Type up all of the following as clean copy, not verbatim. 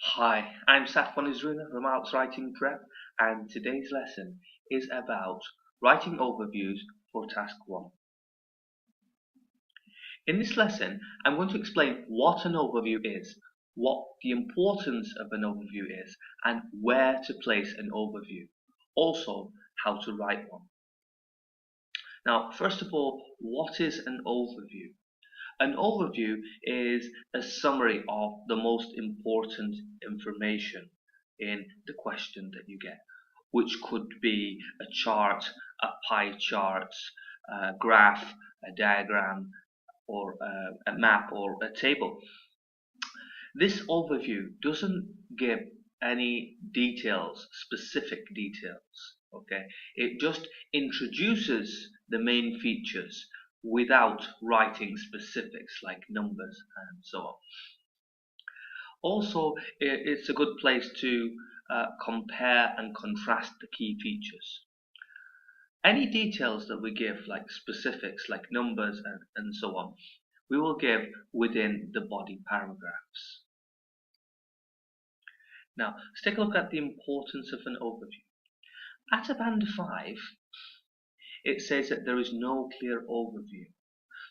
Hi, I'm Safwan Isruna from IELTS Writing Prep, and today's lesson is about writing overviews for Task 1. In this lesson, I'm going to explain what an overview is, what the importance of an overview is, and where to place an overview. Also, how to write one. Now, first of all, what is an overview? An overview is a summary of the most important information in the question that you get, which could be a chart, a pie chart, a graph, a diagram, or a map or a table. This overview doesn't give any details, specific details. Okay, it just introduces the main features without writing specifics like numbers and so on. Also, it's a good place to compare and contrast the key features. Any details that we give, like specifics, like numbers and so on, we will give within the body paragraphs. Now, let's take a look at the importance of an overview. At a band 5, it says that there is no clear overview.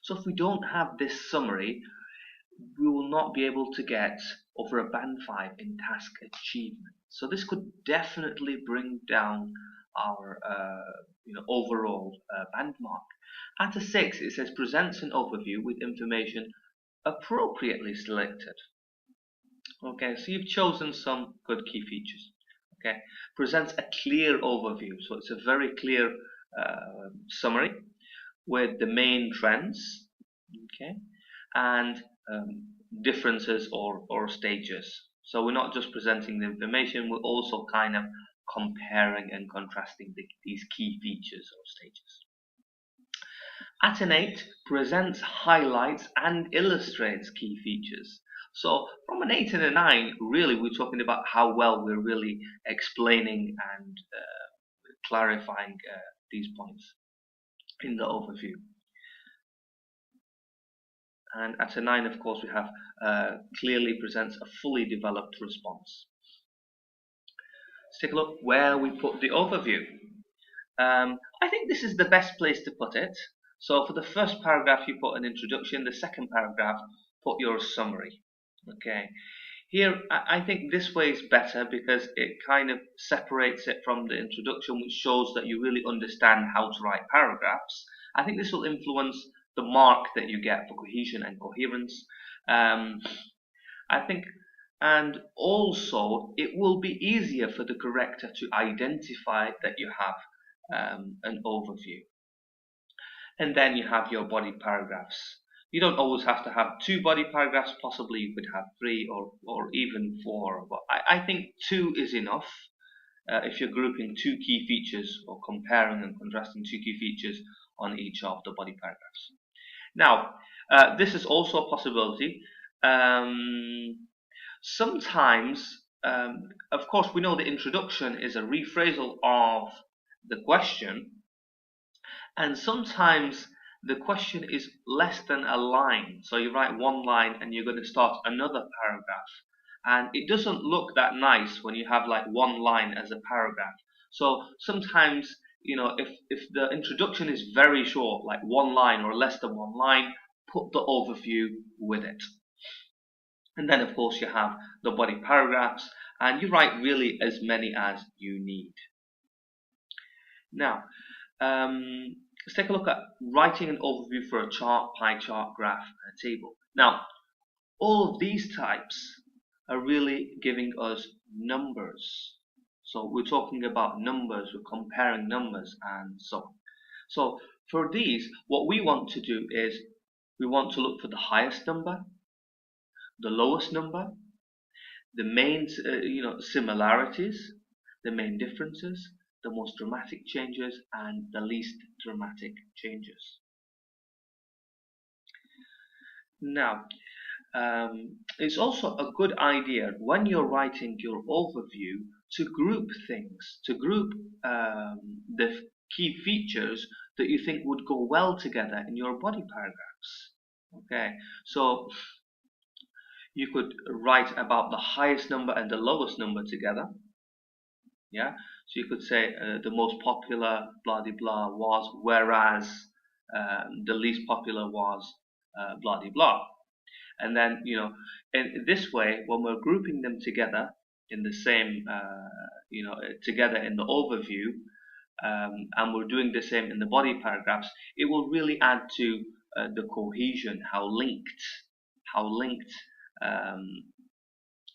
So if we don't have this summary, we will not be able to get over a band 5 in task achievement. So this could definitely bring down our overall band mark. At a 6, it says presents an overview with information appropriately selected. Okay, so you've chosen some good key features. Okay, presents a clear overview, so it's a very clear summary with the main trends, okay, and differences or stages. So we're not just presenting the information, we're also kind of comparing and contrasting these key features or stages. At an 8, presents, highlights, and illustrates key features. So from an 8 and a 9, really we're talking about how well we're really explaining and clarifying these points in the overview. And at a 9, of course, we have clearly presents a fully developed response. Let's take a look where we put the overview. I think this is the best place to put it. So for the first paragraph, you put an introduction. The second paragraph, put your summary. Okay. Here, I think this way is better because it kind of separates it from the introduction, which shows that you really understand how to write paragraphs. I think this will influence the mark that you get for cohesion and coherence. I think, and also it will be easier for the corrector to identify that you have an overview. And then you have your body paragraphs. You don't always have to have 2 body paragraphs, possibly you could have 3 or even 4, but I think 2 is enough if you're grouping 2 key features or comparing and contrasting 2 key features on each of the body paragraphs. Now, this is also a possibility. Sometimes, of course, we know the introduction is a rephrasal of the question, and sometimes the question is less than a line. So you write 1 line and you're going to start another paragraph. And it doesn't look that nice when you have like 1 line as a paragraph. So sometimes, if the introduction is very short, like 1 line or less than 1 line, put the overview with it. And then of course you have the body paragraphs, and you write really as many as you need. Now, let's take a look at writing an overview for a chart, pie chart, graph, and a table. Now, all of these types are really giving us numbers. So we're talking about numbers, we're comparing numbers and so on. So for these, what we want to do is we want to look for the highest number, the lowest number, the main similarities, the main differences, the most dramatic changes, and the least dramatic changes. Now, it's also a good idea when you're writing your overview to group things, to group the key features that you think would go well together in your body paragraphs. Okay, so You could write about the highest number and the lowest number together. Yeah, so you could say the most popular blah de blah was, whereas the least popular was blah de blah. And then, in this way, when we're grouping them together in the same, together in the overview, and we're doing the same in the body paragraphs, it will really add to the cohesion, how linked um,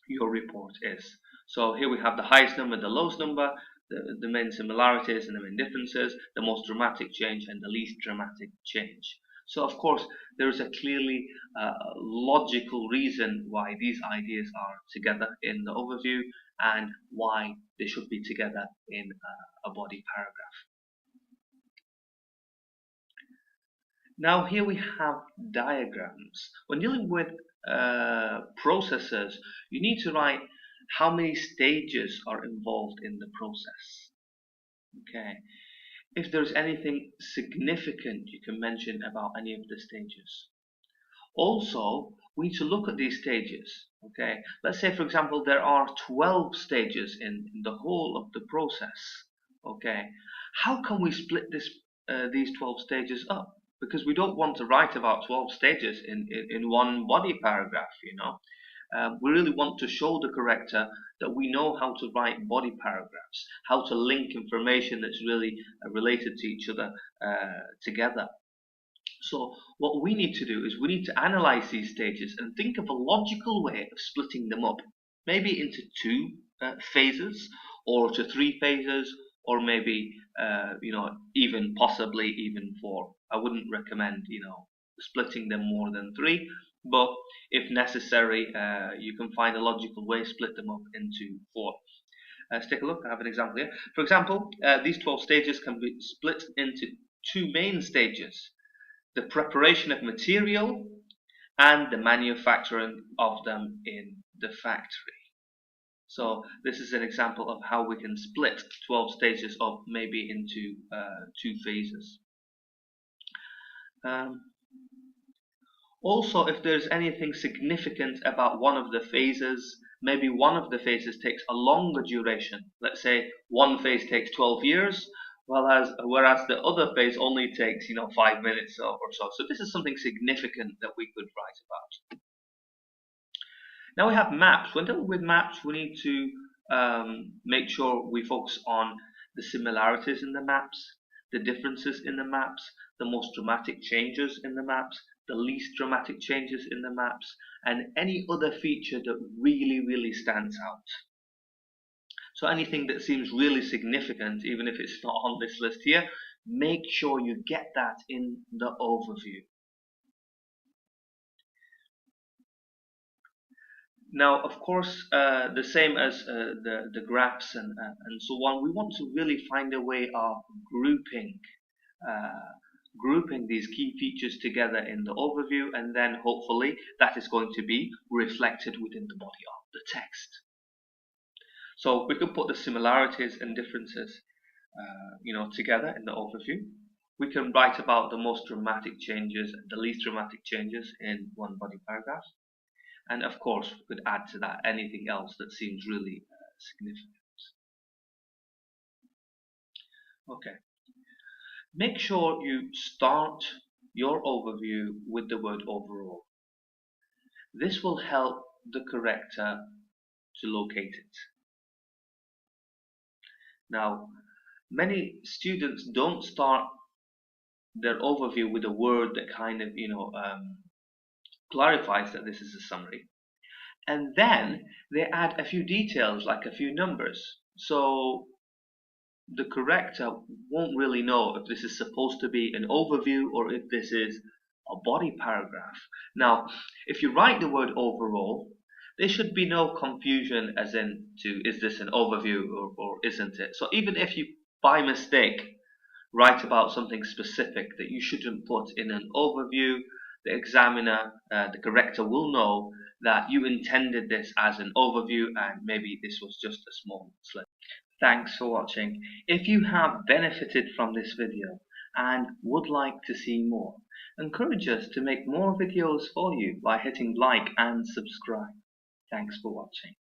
your report is. So here we have the highest number, the lowest number, the main similarities and the main differences, the most dramatic change and the least dramatic change. So of course there is a clearly logical reason why these ideas are together in the overview and why they should be together in a body paragraph. Now here we have diagrams. When dealing with processes, you need to write how many stages are involved in the process. Okay. If there's anything significant you can mention about any of the stages. Also, we need to look at these stages. Okay. Let's say, for example, there are 12 stages in the whole of the process. Okay. How can we split these 12 stages up? Because we don't want to write about 12 stages in one body paragraph, we really want to show the corrector that we know how to write body paragraphs, how to link information that's really related to each other together. So what we need to do is we need to analyze these stages and think of a logical way of splitting them up, maybe into two phases, or to three phases, or maybe even possibly even four. I wouldn't recommend splitting them more than three, but if necessary, you can find a logical way, split them up into four. Let's take a look. I have an example here. For example, these 12 stages can be split into two main stages: the preparation of material and the manufacturing of them in the factory. So this is an example of how we can split 12 stages up maybe into two phases. Also, if there's anything significant about one of the phases, maybe one of the phases takes a longer duration. Let's say one phase takes 12 years, whereas the other phase only takes 5 minutes or so. So this is something significant that we could write about. Now we have maps. When dealing with maps, we need to make sure we focus on the similarities in the maps, the differences in the maps, the most dramatic changes in the maps, the least dramatic changes in the maps, and any other feature that really stands out. So anything that seems really significant, even if it's not on this list here, make sure you get that in the overview. Now, of course, the same as the graphs and so on, we want to really find a way of grouping these key features together in the overview, and then hopefully that is going to be reflected within the body of the text. So we can put the similarities and differences together in the overview. We can write about the most dramatic changes and the least dramatic changes in one body paragraph. And of course, we could add to that anything else that seems really significant. Okay. Make sure you start your overview with the word overall. This will help the corrector to locate it. Now, many students don't start their overview with a word that kind of, clarifies that this is a summary. And then they add a few details, like a few numbers. So the corrector won't really know if this is supposed to be an overview or if this is a body paragraph. Now, if you write the word overall, there should be no confusion as in to is this an overview or isn't it. So even if you by mistake write about something specific that you shouldn't put in an overview, the examiner, the corrector will know that you intended this as an overview and maybe this was just a small slip. Thanks for watching. If you have benefited from this video and would like to see more, encourage us to make more videos for you by hitting like and subscribe. Thanks for watching.